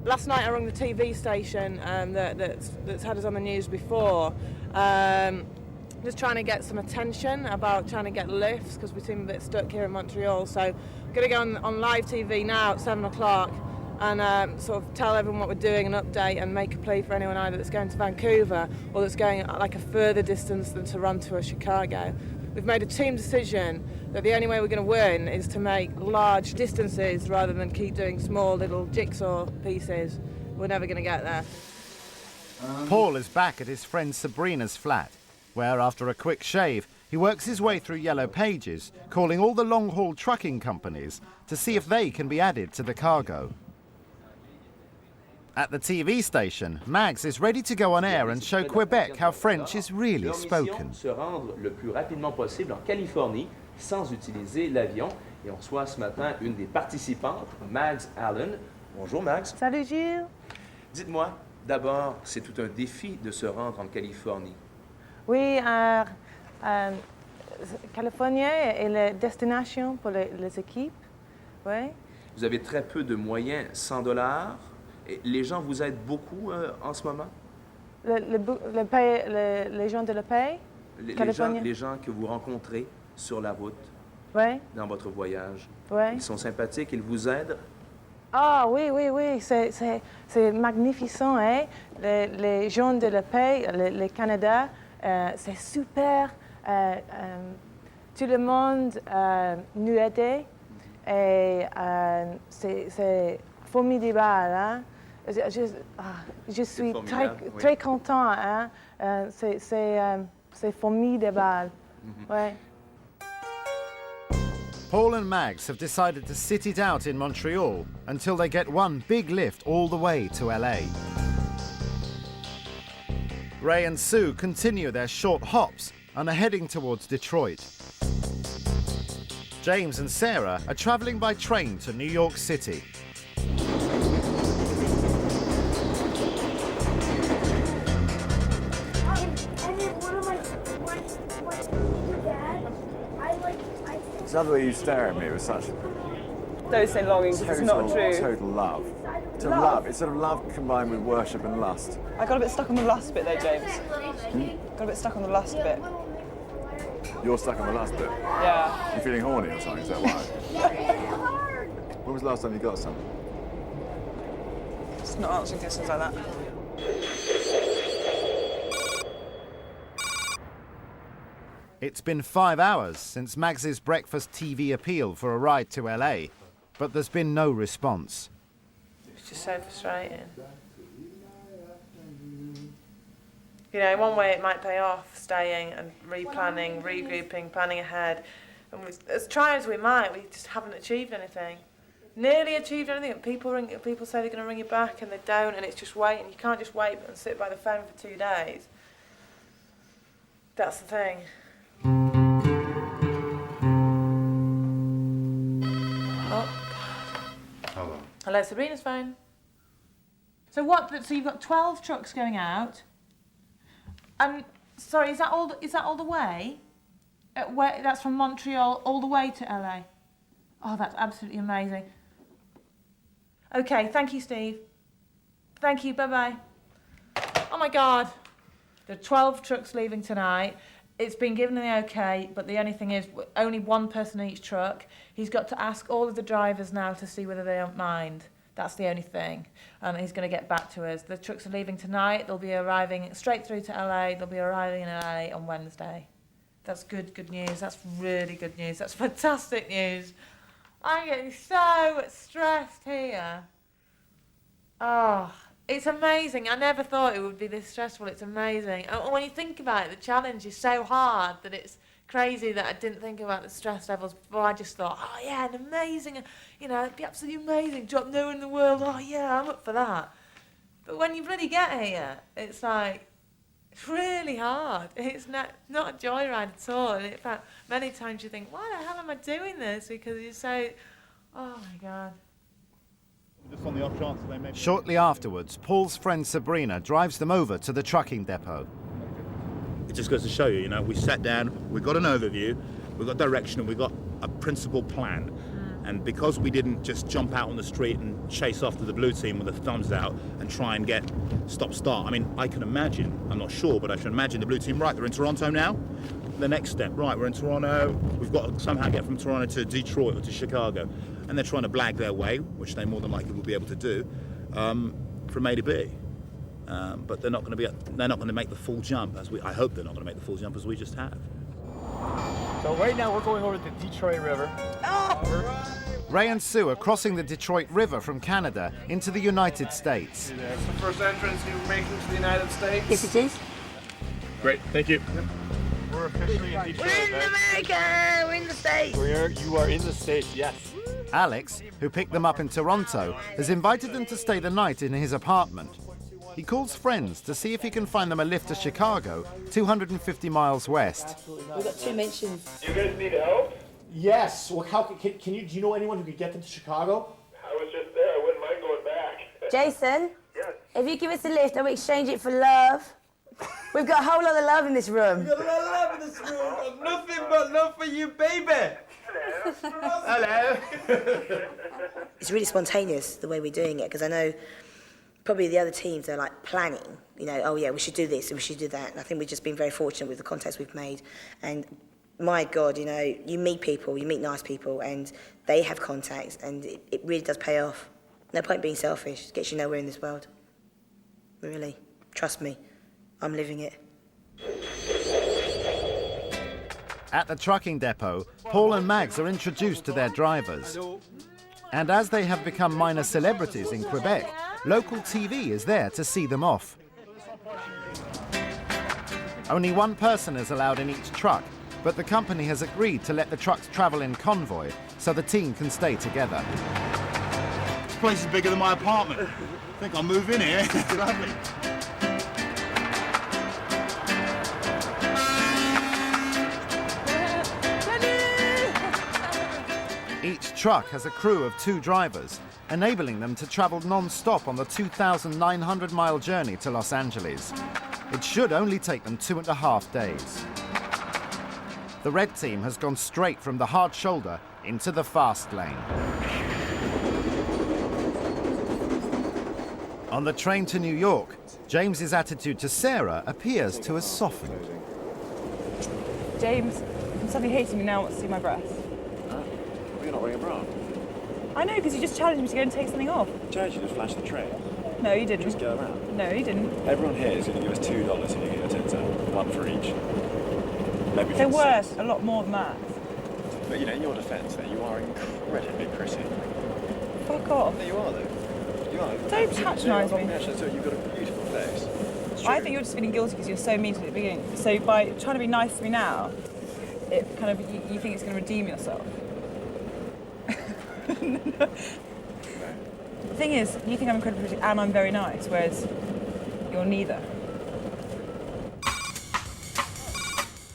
Last night I rang the TV station that's had us on the news before, just trying to get some attention about trying to get lifts because we seem a bit stuck here in Montreal. So I'm going to go on live TV now at 7 o'clock and sort of tell everyone what we're doing, an update, and make a plea for anyone either that's going to Vancouver or that's going like a further distance than Toronto or Chicago. We've made a team decision that the only way we're going to win is to make large distances rather than keep doing small little jigsaw pieces. We're never going to get there. Paul is back at his friend Sabrina's flat, where after a quick shave, he works his way through Yellow Pages, calling all the long-haul trucking companies to see if they can be added to the cargo. At the TV station, Mags is ready to go on air and show Quebec how French is really spoken. Se rendre le plus rapidement possible en Californie sans utiliser l'avion. Et on reçoit ce matin une des participantes, Mags Allen. Bonjour Mags. Salut Gilles. Dites-moi, d'abord, c'est tout un défi de se rendre en Californie. Oui, Californie est la destination pour les équipes. Oui. Vous avez très peu de moyens, 100 $. Et les gens vous aident beaucoup en ce moment? Les gens de la paix? Les gens que vous rencontrez sur la route, oui. Dans votre voyage, oui. Ils sont sympathiques, ils vous aident? Ah oui, c'est magnificent, hein? Les gens de la paix, le Canada, c'est super. Tout le monde nous aide et c'est formidable, hein? Je suis très content, hein? C'est formidable. Ouais. Paul and Mags have decided to sit it out in Montreal until they get one big lift all the way to LA. Ray and Sue continue their short hops and are heading towards Detroit. James and Sarah are travelling by train to New York City. It's not the way you stare at me with such Don't say longing because it's not true. total love. To love. It's sort of love combined with worship and lust. I got a bit stuck on the last bit though, James. Got a bit stuck on the last bit. You're stuck on the last bit. Yeah. You're feeling horny or something, is that why? When was the last time you got some? It's not answering questions like that. It's been 5 hours since Mags's breakfast TV appeal for a ride to LA, but there's been no response. It's just so frustrating. You know, one way it might pay off, staying and replanning, regrouping, planning ahead. And as try as we might, we just haven't achieved anything. Nearly achieved anything. And people say they're going to ring you back and they don't, and it's just waiting. You can't just wait and sit by the phone for 2 days. That's the thing. Hello. Hello, Sabrina's phone. So what? So you've got 12 trucks going out. Sorry, is that all? Is that all the way? That's from Montreal all the way to LA. Oh, that's absolutely amazing. Okay, thank you, Steve. Thank you. Bye bye. Oh my God, there are 12 trucks leaving tonight. It's been given the okay, but the only thing is, only one person in each truck. He's got to ask all of the drivers now to see whether they don't mind. That's the only thing. And he's going to get back to us. The trucks are leaving tonight. They'll be arriving straight through to LA. They'll be arriving in LA on Wednesday. That's good news. That's really good news. That's fantastic news. I'm getting so stressed here. Oh, it's amazing. I never thought it would be this stressful. It's amazing. And when you think about it, the challenge is so hard that it's crazy that I didn't think about the stress levels before. I just thought, oh yeah, an amazing, you know, it'd be absolutely amazing. Drop nowhere in the world. Oh yeah, I'm up for that. But when you really get here, it's like, It's really hard. It's not a joyride at all. And in fact, many times you think, why the hell am I doing this? Because you're so, oh my God. Just on the off chance that they may... Shortly afterwards, Paul's friend Sabrina drives them over to the trucking depot. It just goes to show you, we sat down, we got an overview, we got direction, and we got a principal plan. And because we didn't just jump out on the street and chase after the blue team with the thumbs out and try and get stop-start, I mean, I can imagine, I'm not sure, but I can imagine the blue team, right, they're in Toronto now. The next step, right, we're in Toronto, we've got to somehow get from Toronto to Detroit or to Chicago. And they're trying to blag their way, which they more than likely will be able to do, from A to B. But they're not going to make the full jump, I hope they're not going to make the full jump as we just have. So right now we're going over the Detroit River. Ray and Sue are crossing the Detroit River from Canada into the United States. It's the first entrance you're making to the United States. Yes, it is. Great, thank you. We're officially in Detroit. We're in America! We're in the States! You are in the States, yes. Alex, who picked them up in Toronto, has invited them to stay the night in his apartment. He calls friends to see if he can find them a lift to Chicago, 250 miles west. We've got 2 mentions. You guys need help? Yes. Well, how do you know anyone who could get them to Chicago? I was just there. I wouldn't mind going back. Jason? Yes. If you give us a lift and we exchange it for love, we've got a whole lot of love in this room. We've got a lot of love in this room. Nothing but love for you, baby. Hello. It's really spontaneous the way we're doing it, because I know probably the other teams are like planning, oh yeah, we should do this and we should do that. And I think we've just been very fortunate with the contacts we've made. And my God, you meet people, you meet nice people, and they have contacts, and it really does pay off. No point being selfish. It gets you nowhere in this world. Really. Trust me. I'm living it. At the trucking depot, Paul and Mags are introduced to their drivers. And as they have become minor celebrities in Quebec, local TV is there to see them off. Only one person is allowed in each truck, but the company has agreed to let the trucks travel in convoy so the team can stay together. This place is bigger than my apartment. I think I'll move in here. It's lovely. Each truck has a crew of 2 drivers, enabling them to travel non-stop on the 2,900-mile journey to Los Angeles. It should only take them 2.5 days. The red team has gone straight from the hard shoulder into the fast lane. On the train to New York, James's attitude to Sarah appears to have softened. James, I'm suddenly hating me now, wants to see my breasts. You're not wearing a bra. I know, because you just challenged me to go and take something off. Challenge you to flash the tray. No, you didn't. Just go around. No, you didn't. Everyone here is going to give us $2 and you get a 10 cent. One for each. Maybe They're for worth 6. a lot more than that. But in your defence, though, you are incredibly pretty. Fuck off. No, you are, though. You are. Don't patronise me. Actually, you've got a beautiful face. I think you're just feeling guilty because you're so mean to me at the beginning. So by trying to be nice to me now, it kind of you think it's going to redeem yourself. The thing is, you think I'm incredibly pretty and I'm very nice, whereas you're neither.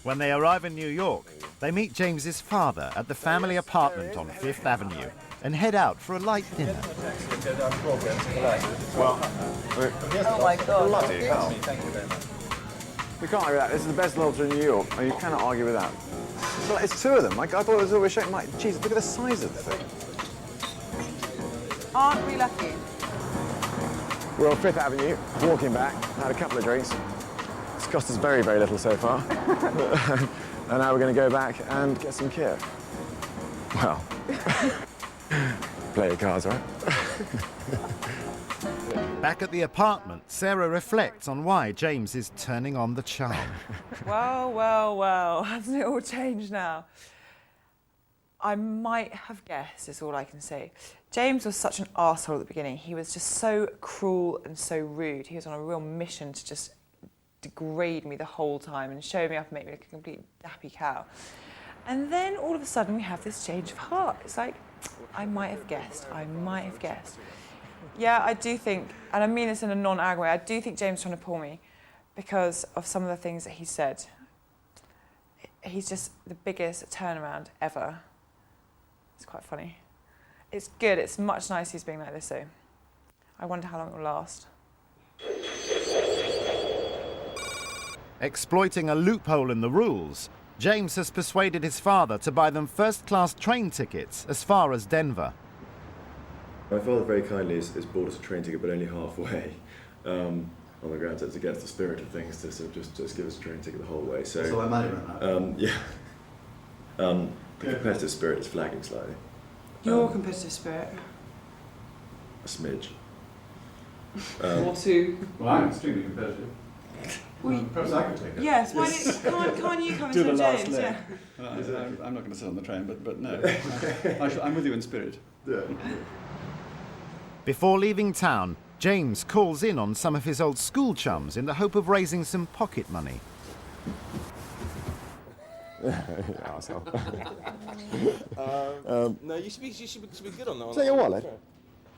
When they arrive in New York, they meet James's father at the family apartment on 5th Avenue and head out for a light dinner. Well, Oh my God. bloody hell. We can't argue with that. This is the best lobster in New York, and you cannot argue with that. It's 2 of them. I thought it was always shaped like, geez, look at the size of the thing. Aren't we lucky? We're on 5th Avenue, walking back, had a couple of drinks. It's cost us very, very little so far. And now we're going to go back and get some Kiev. Well, play your cards, right? Back at the apartment, Sarah reflects on why James is turning on the charm. Well, hasn't it all changed now? I might have guessed, is all I can say. James was such an arsehole at the beginning. He was just so cruel and so rude. He was on a real mission to just degrade me the whole time and show me up and make me look a complete dappy cow. And then all of a sudden we have this change of heart. It's like, I might have guessed. Yeah, I do think, and I mean this in a non-arrogant way, I do think James is trying to pull me, because of some of the things that he said. He's just the biggest turnaround ever. It's quite funny. It's good. It's much nicer he's being like this, though. I wonder how long it will last. Exploiting a loophole in the rules, James has persuaded his father to buy them first-class train tickets as far as Denver. My father very kindly has bought us a train ticket, but only halfway. On the grounds that it's against the spirit of things to sort of just give us a train ticket the whole way. So I money right now. yeah. The competitive spirit is flagging slightly. Your competitive spirit? A smidge. Or two? Well, I'm extremely competitive. Perhaps I could take it. Yes, why can't you come and Do the say last James? leg. Yeah. I'm not going to sit on the train, but no. I'm with you in spirit. Yeah. Before leaving town, James calls in on some of his old school chums in the hope of raising some pocket money. Arsehole. No, you should be good on that one. Is that your wallet?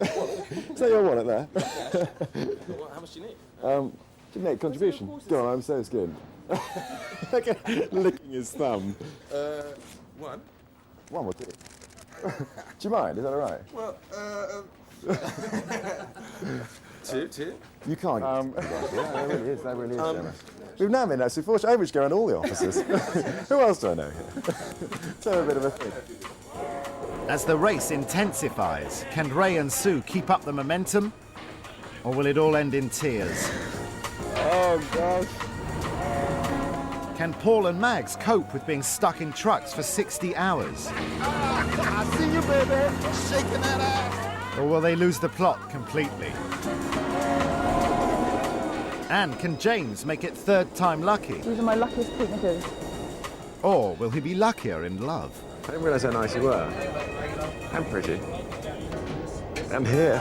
Is that your wallet there? How much do you need? Do you make contribution? Go on, I'm so skinned. Look at licking his thumb. One. One will do. Do you mind? Is that all right? Well, two. You can't. Yeah, that really is generous. We've now been actually fortunate. I wish go in all the offices. Who else do I know here? So a bit of a thing. As the race intensifies, can Ray and Sue keep up the momentum? Or will it all end in tears? Oh, gosh. Can Paul and Mags cope with being stuck in trucks for 60 hours? I see you, baby. Shaking that ass. Or will they lose the plot completely? And can James make it third time lucky? These are my luckiest picnickers. Or will he be luckier in love? I didn't realise how nice you were. And pretty. And here.